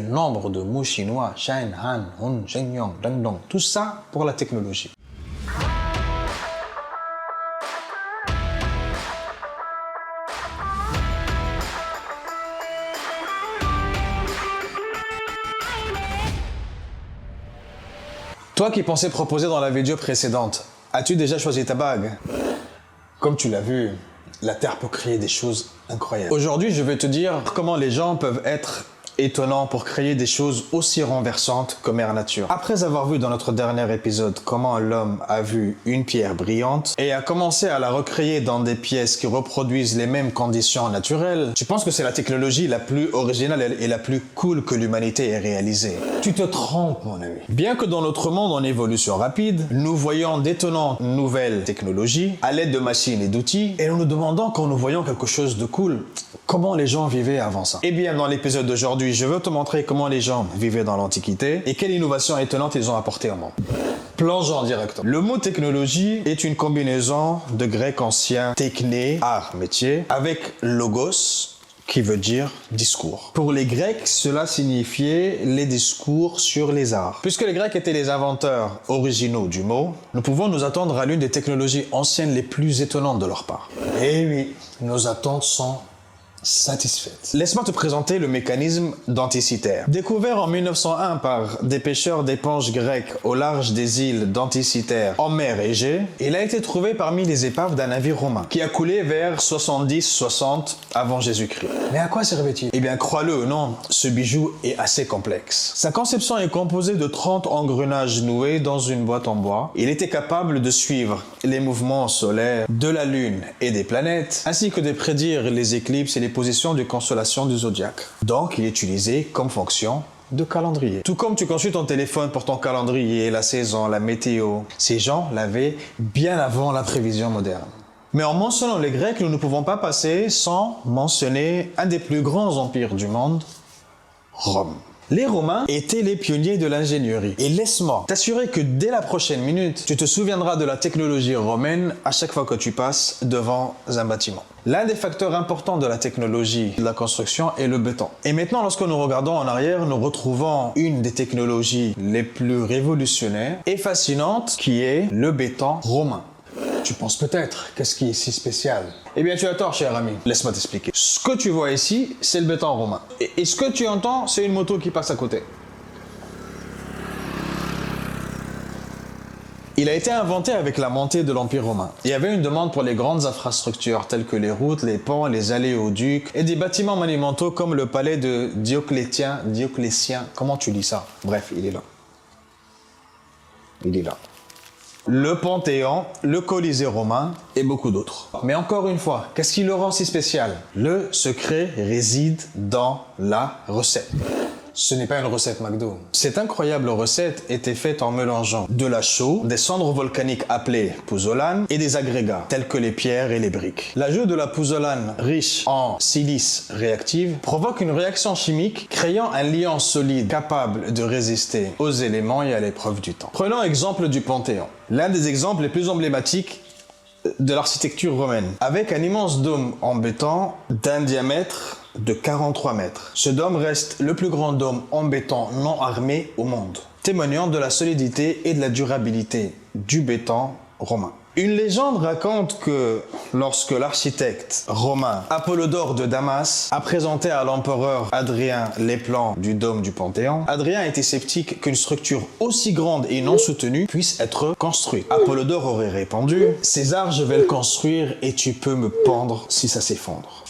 nombre de mots chinois, Shan, Han, Hun, Shenyang, Dangdong, tout ça pour la technologie. Toi qui pensais proposer dans la vidéo précédente, as-tu déjà choisi ta bague? Comme tu l'as vu, la Terre peut créer des choses incroyables. Aujourd'hui, je vais te dire comment les gens peuvent être étonnants pour créer des choses aussi renversantes que Mère Nature. Après avoir vu dans notre dernier épisode comment l'homme a vu une pierre brillante et a commencé à la recréer dans des pièces qui reproduisent les mêmes conditions naturelles, tu penses que c'est la technologie la plus originale et la plus cool que l'humanité ait réalisée. Tu te trompes, mon ami. Bien que dans notre monde en évolution rapide, nous voyons d'étonnantes nouvelles technologies à l'aide de machines et d'outils et nous nous demandons quand nous voyons quelque chose de cool, comment les gens vivaient avant ça. Eh bien, dans l'épisode d'aujourd'hui, je veux te montrer comment les gens vivaient dans l'Antiquité et quelle innovation étonnante ils ont apporté au monde. Plongeons directement. Le mot technologie est une combinaison de grec ancien techné, art, métier, avec logos, qui veut dire discours. Pour les Grecs, cela signifiait les discours sur les arts. Puisque les Grecs étaient les inventeurs originaux du mot, nous pouvons nous attendre à l'une des technologies anciennes les plus étonnantes de leur part. Et oui, nos attentes sont satisfaite. Laisse-moi te présenter le mécanisme d'Anticythère. Découvert en 1901 par des pêcheurs d'éponges grecs au large des îles d'Anticythère en mer Égée, il a été trouvé parmi les épaves d'un navire romain qui a coulé vers 70-60 avant Jésus-Christ. Mais à quoi servait-il? Eh bien, crois-le ou non, ce bijou est assez complexe. Sa conception est composée de 30 engrenages noués dans une boîte en bois. Il était capable de suivre les mouvements solaires de la Lune et des planètes, ainsi que de prédire les éclipses et les positions de constellation du zodiaque. Donc, il est utilisé comme fonction de calendrier. Tout comme tu consultes ton téléphone pour ton calendrier, la saison, la météo, ces gens l'avaient bien avant la prévision moderne. Mais en mentionnant les Grecs, nous ne pouvons pas passer sans mentionner un des plus grands empires du monde, Rome. Les Romains étaient les pionniers de l'ingénierie. Et laisse-moi t'assurer que dès la prochaine minute, tu te souviendras de la technologie romaine à chaque fois que tu passes devant un bâtiment. L'un des facteurs importants de la technologie de la construction est le béton. Et maintenant, lorsque nous regardons en arrière, nous retrouvons une des technologies les plus révolutionnaires et fascinantes qui est le béton romain. Tu penses peut-être, qu'est-ce qui est si spécial? Eh bien, tu as tort, cher ami. Laisse-moi t'expliquer. Ce que tu vois ici, c'est le béton romain. Et ce que tu entends, c'est une moto qui passe à côté. Il a été inventé avec la montée de l'Empire romain. Il y avait une demande pour les grandes infrastructures telles que les routes, les ponts, les aléoducs et des bâtiments monumentaux comme le palais de Dioclétien, comment tu lis ça? Bref, il est là. Il est là. Le Panthéon, le Colisée romain et beaucoup d'autres. Mais encore une fois, qu'est-ce qui le rend si spécial? Le secret réside dans la recette. Ce n'est pas une recette McDo. Cette incroyable recette était faite en mélangeant de la chaux, des cendres volcaniques appelées pouzzolane et des agrégats tels que les pierres et les briques. L'ajout de la pouzzolane riche en silice réactive provoque une réaction chimique créant un liant solide capable de résister aux éléments et à l'épreuve du temps. Prenons l'exemple du Panthéon. L'un des exemples les plus emblématiques de l'architecture romaine, avec un immense dôme en béton d'un diamètre de 43 mètres. Ce dôme reste le plus grand dôme en béton non armé au monde, témoignant de la solidité et de la durabilité du béton romain. Une légende raconte que lorsque l'architecte romain Apollodore de Damas a présenté à l'empereur Adrien les plans du dôme du Panthéon, Adrien était sceptique qu'une structure aussi grande et non soutenue puisse être construite. Apollodore aurait répondu « César, je vais le construire et tu peux me pendre si ça s'effondre ».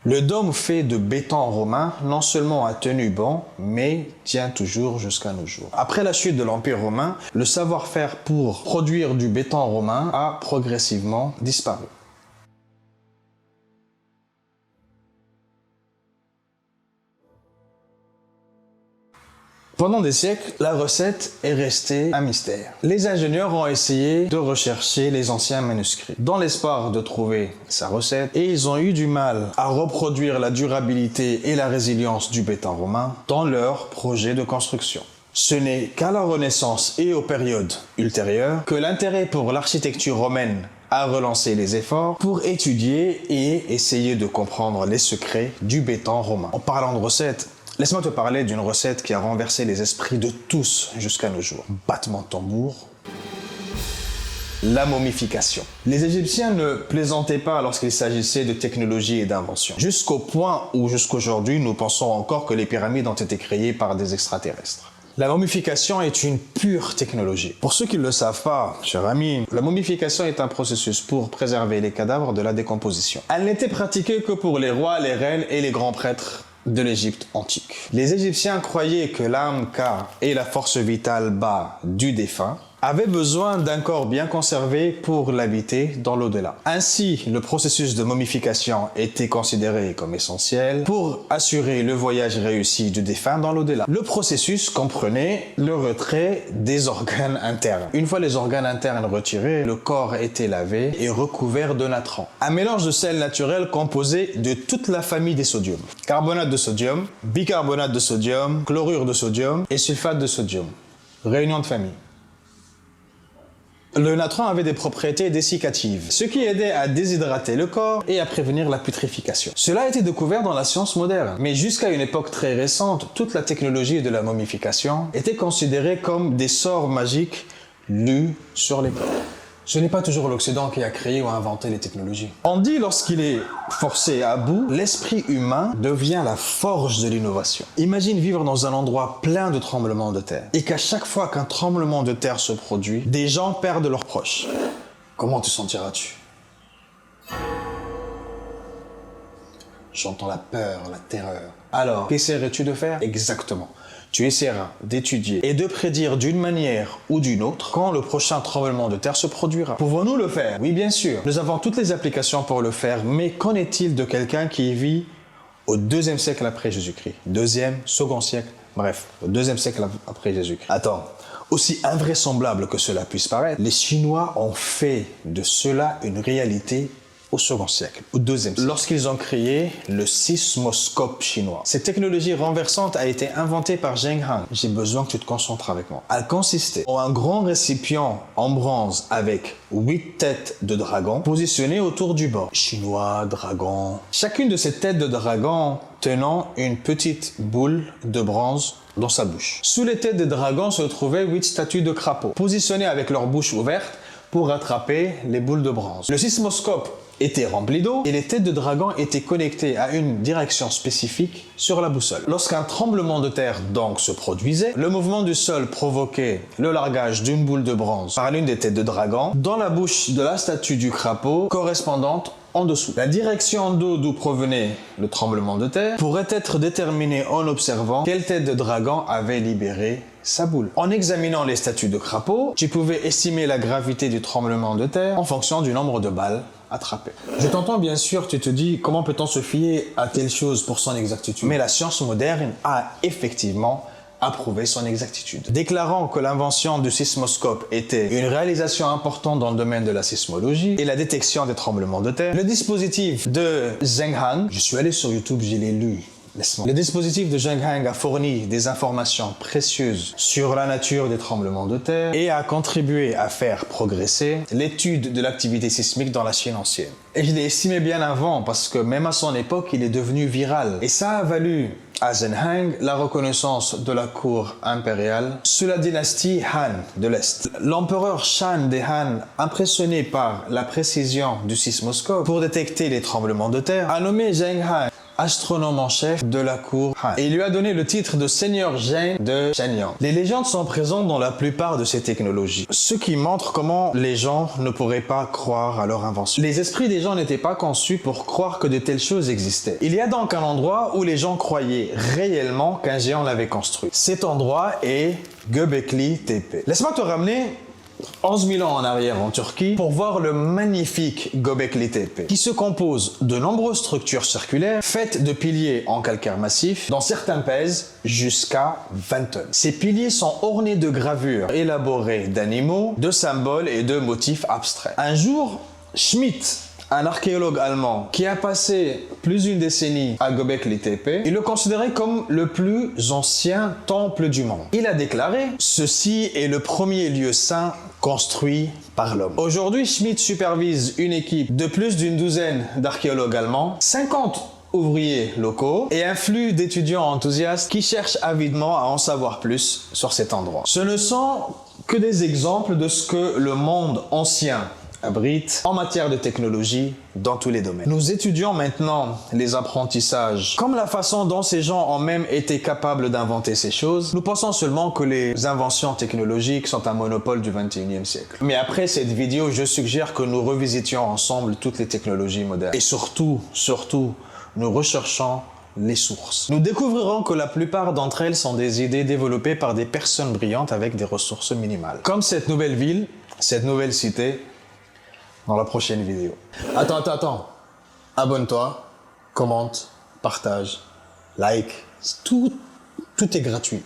Le dôme fait de béton romain non seulement a tenu bon, mais tient toujours jusqu'à nos jours. Après la chute de l'Empire romain, le savoir-faire pour produire du béton romain a progressivement disparu. Pendant des siècles, la recette est restée un mystère. Les ingénieurs ont essayé de rechercher les anciens manuscrits dans l'espoir de trouver sa recette et ils ont eu du mal à reproduire la durabilité et la résilience du béton romain dans leur projet de construction. Ce n'est qu'à la Renaissance et aux périodes ultérieures que l'intérêt pour l'architecture romaine a relancé les efforts pour étudier et essayer de comprendre les secrets du béton romain. En parlant de recettes, laisse-moi te parler d'une recette qui a renversé les esprits de tous jusqu'à nos jours. Battement de tambour. La momification. Les Égyptiens ne plaisantaient pas lorsqu'il s'agissait de technologie et d'invention. Jusqu'au point où, jusqu'aujourd'hui, nous pensons encore que les pyramides ont été créées par des extraterrestres. La momification est une pure technologie. Pour ceux qui ne le savent pas, cher ami, la momification est un processus pour préserver les cadavres de la décomposition. Elle n'était pratiquée que pour les rois, les reines et les grands prêtres de l'Égypte antique. Les Égyptiens croyaient que l'âme Ka et la force vitale Ba du défunt avaient besoin d'un corps bien conservé pour l'habiter dans l'au-delà. Ainsi, le processus de momification était considéré comme essentiel pour assurer le voyage réussi du défunt dans l'au-delà. Le processus comprenait le retrait des organes internes. Une fois les organes internes retirés, le corps était lavé et recouvert de natron. Un mélange de sel naturel composé de toute la famille des sodiums. Carbonate de sodium, bicarbonate de sodium, chlorure de sodium et sulfate de sodium. Réunion de famille. Le natron avait des propriétés dessicatives, ce qui aidait à déshydrater le corps et à prévenir la putréfaction. Cela a été découvert dans la science moderne, mais jusqu'à une époque très récente, toute la technologie de la momification était considérée comme des sorts magiques lus sur les corps. Ce n'est pas toujours l'Occident qui a créé ou inventé les technologies. On dit lorsqu'il est forcé à bout, l'esprit humain devient la forge de l'innovation. Imagine vivre dans un endroit plein de tremblements de terre et qu'à chaque fois qu'un tremblement de terre se produit, des gens perdent leurs proches. Comment te sentiras-tu? J'entends la peur, la terreur. Alors, qu'essaierais-tu de faire? Exactement. Tu essaieras d'étudier et de prédire d'une manière ou d'une autre quand le prochain tremblement de terre se produira. Pouvons-nous le faire? Oui, bien sûr. Nous avons toutes les applications pour le faire, mais qu'en est-il de quelqu'un qui vit au 2e siècle après Jésus-Christ? 2e, second siècle, bref, au 2e siècle après Jésus-Christ. Attends, aussi invraisemblable que cela puisse paraître, les Chinois ont fait de cela une réalité au second siècle, au 2e siècle, lorsqu'ils ont créé le sismoscope chinois. Cette technologie renversante a été inventée par Zheng Han. J'ai besoin que tu te concentres avec moi. Elle consistait en un grand récipient en bronze avec 8 têtes de dragon positionnées autour du bord. Chinois, dragon. Chacune de ces têtes de dragon tenant une petite boule de bronze dans sa bouche. Sous les têtes des dragons se trouvaient 8 statues de crapauds, positionnées avec leur bouche ouverte pour attraper les boules de bronze. Le sismoscope était rempli d'eau et les têtes de dragon étaient connectées à une direction spécifique sur la boussole. Lorsqu'un tremblement de terre donc se produisait, le mouvement du sol provoquait le largage d'une boule de bronze par l'une des têtes de dragon dans la bouche de la statue du crapaud correspondante en dessous. La direction d'eau d'où provenait le tremblement de terre pourrait être déterminée en observant quelle tête de dragon avait libéré sa boule. En examinant les statues de crapaud, tu pouvais estimer la gravité du tremblement de terre en fonction du nombre de balles attrapées. Je t'entends bien sûr, tu te dis comment peut-on se fier à telle chose pour son exactitude? Mais la science moderne a effectivement approuvé son exactitude. Déclarant que l'invention du sismoscope était une réalisation importante dans le domaine de la sismologie et la détection des tremblements de terre, le dispositif de Zheng Han, je suis allé sur YouTube, je l'ai lu. Le dispositif de Zheng Han a fourni des informations précieuses sur la nature des tremblements de terre et a contribué à faire progresser l'étude de l'activité sismique dans la Chine ancienne. Et je l'ai estimé bien avant parce que même à son époque, il est devenu viral. Et ça a valu à Zheng Han la reconnaissance de la cour impériale sous la dynastie Han de l'Est. L'empereur Shan des Han, impressionné par la précision du sismoscope pour détecter les tremblements de terre, a nommé Zheng Han astronome en chef de la cour Han. Et il lui a donné le titre de Seigneur Zheng de Shenyang. Les légendes sont présentes dans la plupart de ces technologies, ce qui montre comment les gens ne pourraient pas croire à leur invention. Les esprits des gens n'étaient pas conçus pour croire que de telles choses existaient. Il y a donc un endroit où les gens croyaient réellement qu'un géant l'avait construit. Cet endroit est Göbekli Tepe. Laisse-moi te ramener 11 000 ans en arrière en Turquie pour voir le magnifique Göbekli Tepe qui se compose de nombreuses structures circulaires faites de piliers en calcaire massif dont certains pèsent jusqu'à 20 tonnes. Ces piliers sont ornés de gravures élaborées d'animaux, de symboles et de motifs abstraits. Un jour, Schmidt, un archéologue allemand qui a passé plus d'une décennie à Göbekli Tepe, il le considérait comme le plus ancien temple du monde. Il a déclaré « Ceci est le premier lieu saint construit par l'homme. Aujourd'hui, Schmidt supervise une équipe de plus d'une douzaine d'archéologues allemands, 50 ouvriers locaux et un flux d'étudiants enthousiastes qui cherchent avidement à en savoir plus sur cet endroit. Ce ne sont que des exemples de ce que le monde ancien abrite en matière de technologie dans tous les domaines. Nous étudions maintenant les apprentissages. Comme la façon dont ces gens ont même été capables d'inventer ces choses, nous pensons seulement que les inventions technologiques sont un monopole du 21e siècle. Mais après cette vidéo, je suggère que nous revisitions ensemble toutes les technologies modernes. Et surtout, nous recherchons les sources. Nous découvrirons que la plupart d'entre elles sont des idées développées par des personnes brillantes avec des ressources minimales. Comme cette nouvelle ville, cette nouvelle cité, dans la prochaine vidéo. Attends. Abonne-toi, commente, partage, like. Tout est gratuit.